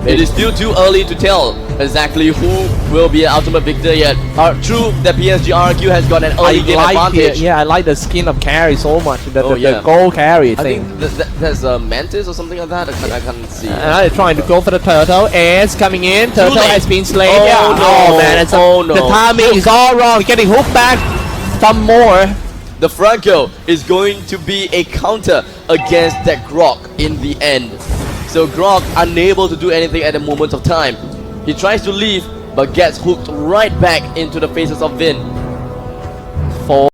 It is still too early to tell exactly who will be an ultimate victor yet. True that PSG.RRQ has got an early game advantage. Yeah, I like the skin of carry so much. The yeah. gold carry I thing. think there's a Mantis or something like that. I can't see. They're trying to go for the turtle. Ace coming in. Turtle has been slain. Oh, yeah. no. Oh man, No. The timing is all wrong. Getting hooked back. Some more. The Franco is going to be a counter against that Grok in the end. So Grok unable to do anything at the moment of time. He tries to leave but gets hooked right back into the faces of Vin. 4-0.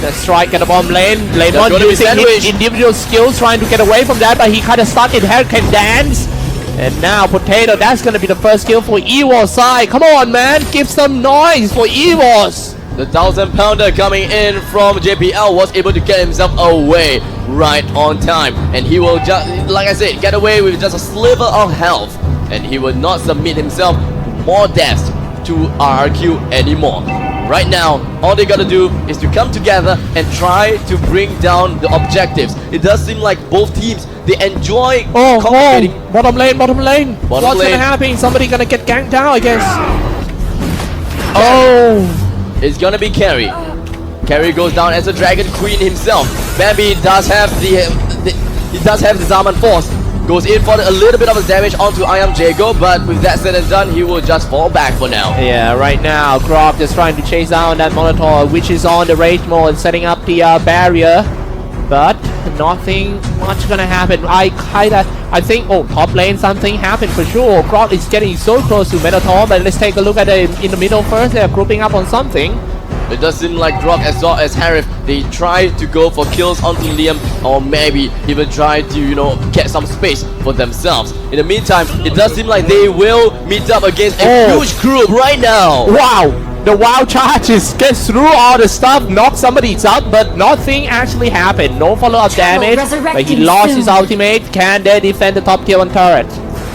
The strike at the bottom lane. Lemon using his individual skills trying to get away from that, but he kind of started Hurricane Dance. And now Potato, that's gonna be the first kill for EVOS side. Come on man, give some noise for EVOS. The 1000-pounder coming in from JPL was able to get himself away right on time, and he will just, like I said, get away with just a sliver of health, and he will not submit himself more deaths to RRQ anymore. Right now, all they gotta do is to come together and try to bring down the objectives. It does seem like both teams, they enjoy complicating. Bottom lane. What's lane. gonna happen? Somebody gonna get ganked down, I guess. Oh. It's gonna be Carry. Carry goes down as a Dragon Queen himself. Bambi does have the Zaman Force. Goes in for a little bit of a damage onto Jago, but with that said and done, he will just fall back for now. Yeah, right now, Grok just trying to chase down that Molotov, which is on the rage mode, setting up the barrier. But nothing much gonna happen. I think, top lane, something happened for sure. Grok is getting so close to Minotaur, but let's take a look at it in the middle first. They're grouping up on something. It does seem like Grok as well as Harif, they try to go for kills onto Liam, or maybe even try to, get some space for themselves. In the meantime, it does seem like they will meet up against a huge group right now. Wow! The wild charges gets through all the stuff, knock somebody out, but nothing actually happened. No follow-up damage, but he lost his ultimate. Can they defend the top tier 1 turret?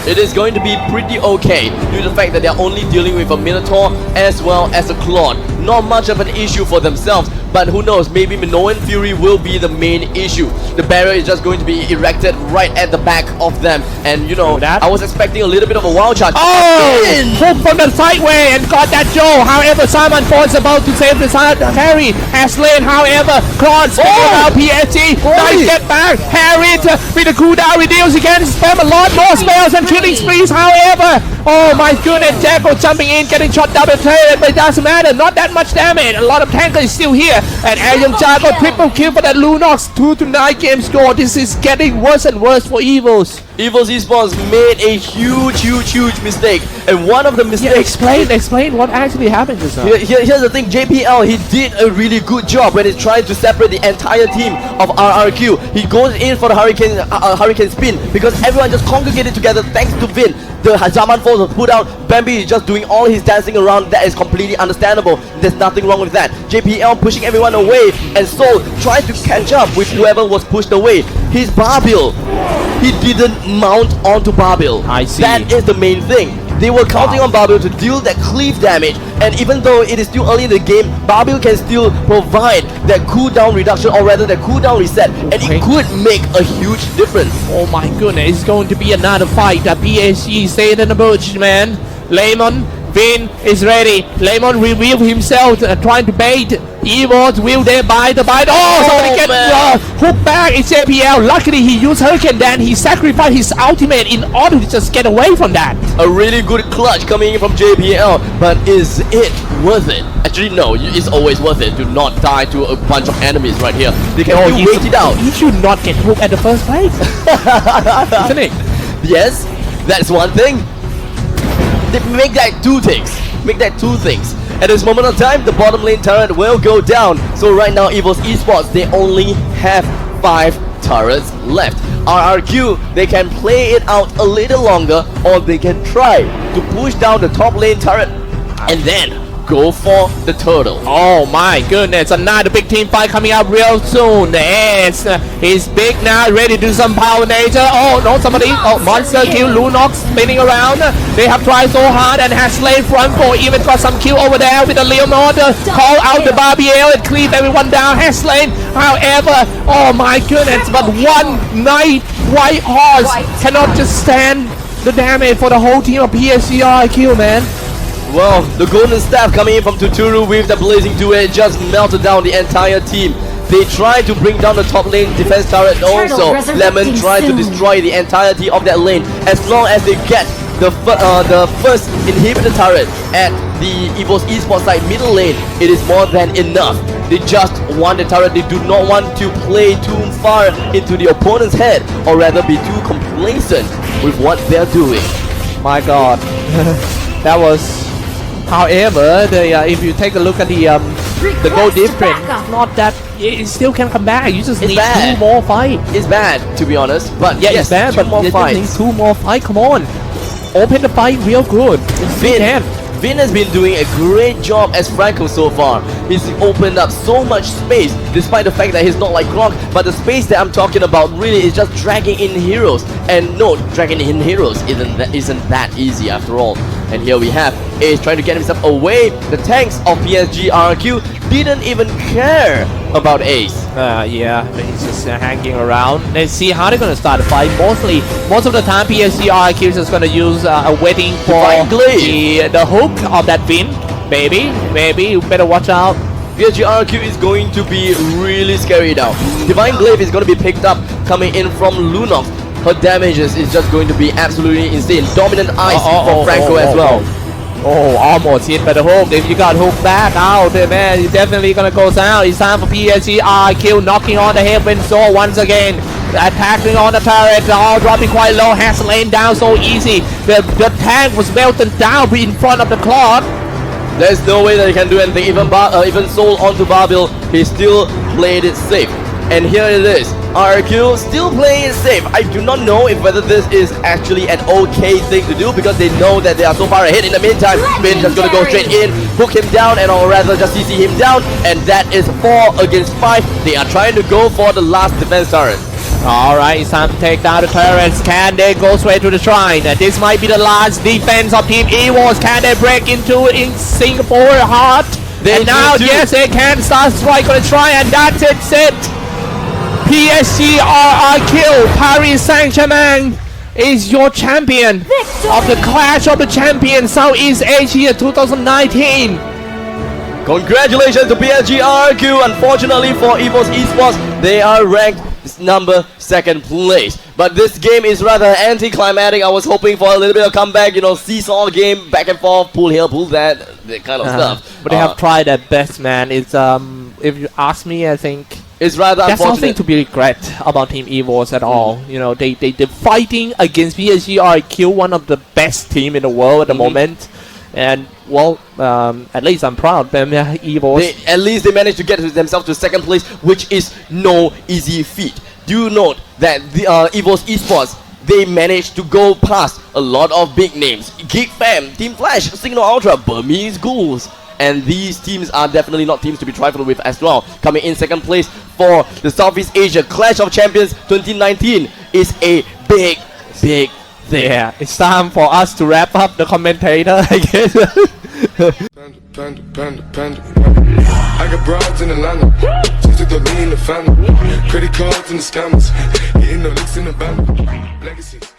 It is going to be pretty okay due to the fact that they're only dealing with a Minotaur as well as a Claude. Not much of an issue for themselves, but who knows, maybe Minoan Fury will be the main issue. The barrier is just going to be erected right at the back of them, and I was expecting a little bit of a wild charge. Hook from the sideway and got that Joe. However, Simon Ford's about to save the Harry. Has slain, however, Claude now PSG. Nice get back. Harry with the cooldown reduce again. Spam a lot more spells and killing sprees, however. Oh my goodness, Jackal jumping in, getting shot down the turret, but it doesn't matter. Not that much damage. A lot of tanker is still here. And Jackal triple kill for that Lunox. 2-9 game score. This is getting worse and worse for EVOS. EVOS Esports made a huge mistake, and one of the mistakes. Explain what actually happened just now. Here's the thing, JPL, he did a really good job when he tried to separate the entire team of RRQ. He goes in for the Hurricane Spin because everyone just congregated together thanks to Vin. The Zaman Force was put out. Bambi is just doing all his dancing around. That is completely understandable. There's nothing wrong with that. JPL pushing everyone away, and Soul tried to catch up with whoever was pushed away. his Babil. He didn't mount onto Babil. I see. That is the main thing. They were counting on Babil to deal that cleave damage, and even though it is still early in the game, Babil can still provide that cooldown reduction, or rather that cooldown reset, and Okay. it could make a huge difference. Oh my goodness, it's going to be another fight. The PSG stayed in the bush, man. Lemon, Vin is ready. Lemon revealed himself, trying to bait. EVOS, will they buy the bite? Oh, somebody get man. hooked back. It's JPL. Luckily, he used Hurricane, then he sacrificed his ultimate in order to just get away from that. A really good clutch coming in from JPL, but is it worth it? Actually, no, it's always worth it to not die to a bunch of enemies right here. They can still wait it out. He should not get hooked at the first place. Isn't it? Yes, that's one thing. They make that two things. Make that two things. At this moment of time, the bottom lane turret will go down. So right now, EVOS.SG, they only have 5 turrets left. RRQ, they can play it out a little longer, or they can try to push down the top lane turret and then go for the turtle. Oh my goodness, another big team fight coming up real soon. Yes, he's big now, ready to do some power nature. Oh no, somebody, monster kill, Lunox spinning around. They have tried so hard and has slain front four, even got some kill over there with the Leonard. Call out the Barbiel and cleave everyone down, has slain. However, oh my goodness, but one knight, white horse, cannot just stand the damage for the whole team of PSG.RRQ, man. Well, the golden staff coming in from Tuturu with the blazing duet just melted down the entire team. They tried to bring down the top lane defense turret also. Lemon tried to destroy the entirety of that lane. As long as they get the first inhibitor turret at the EVOS.SG side middle lane, it is more than enough. They just want the turret. They do not want to play too far into the opponent's head, or rather be too complacent with what they're doing. My god. That was... However, if you take a look at the goal difference, not that it still can come back. You just need bad. 2 more fights. It's bad, to be honest, but Yeah, yes, it's bad, 2 but more you just need fights. 2 more fights. Come on, open the fight real good. Vin has been doing a great job as Franco so far. He's opened up so much space, despite the fact that he's not like Croc, but the space that I'm talking about really is just dragging in heroes. And no, dragging in heroes isn't that easy after all. And here we have Ace trying to get himself away. The tanks of PSG.RRQ didn't even care about Ace. Yeah, but he's just hanging around. Let's see how they're gonna start the fight. Most of the time, PSG.RRQ is just gonna use waiting for Divine Glaive. the hook of that Vin. Maybe you better watch out. PSG.RRQ is going to be really scary now. Divine Glaive is going to be picked up coming in from Lunox. Her damages is just going to be absolutely insane. Dominant Ice for Franco as well. Oh, almost hit by the hook. If you got hooked back out, then man, you're definitely gonna go down. It's time for PSG.RRQ knocking on the headwind sword once again. Attacking on the turret, all dropping quite low, has lain down so easy. The tank was melted down in front of the clock. There's no way that he can do anything. Even Soul onto Babil, he still played it safe. And here it is, RRQ still playing it safe. I do not know if whether this is actually an okay thing to do, because they know that they are so far ahead. In the meantime, Vin just gonna go straight in, hook him down, and or rather just CC him down, and that is 4 against 5. They are trying to go for the last defense turret. Alright, it's time to take down the turrets. Can they go straight to the shrine? This might be the last defense of Team EVOS. Can they break into in Singapore heart? And now, yes, they can start strike on the shrine, and that's it. PSG.RRQ, Paris Saint-Germain is your champion of the Clash of the Champions Southeast Asia 2019. Congratulations to PSG.RRQ. Unfortunately for EVOS.SG, they are ranked number 2nd place. But this game is rather anticlimactic. I was hoping for a little bit of comeback, seesaw game, back and forth, pull here, pull that kind of stuff. But they have tried their best, man. It's if you ask me, I think it's rather there's unfortunate. nothing to be regret about Team EVOS at all. They're fighting against PSG.RRQ, one of the best team in the world at the moment. And well, at least I'm proud. EVOS. At least they managed to get themselves to 2nd place, which is no easy feat. Do note that the EVOS.SG, they managed to go past a lot of big names: Geek Fam, Team Flash, Signal Ultra, Burmese Ghouls. And these teams are definitely not teams to be trifled with as well. Coming in 2nd place, for the Southeast Asia Clash of Champions 2019 is a big thing. Yeah, it's time for us to wrap up the commentator, I guess. Panda. I got broads in Atlanta. Just to throw me in the family. Credit cards and the scammers. Hitting the licks in the band. Legacies.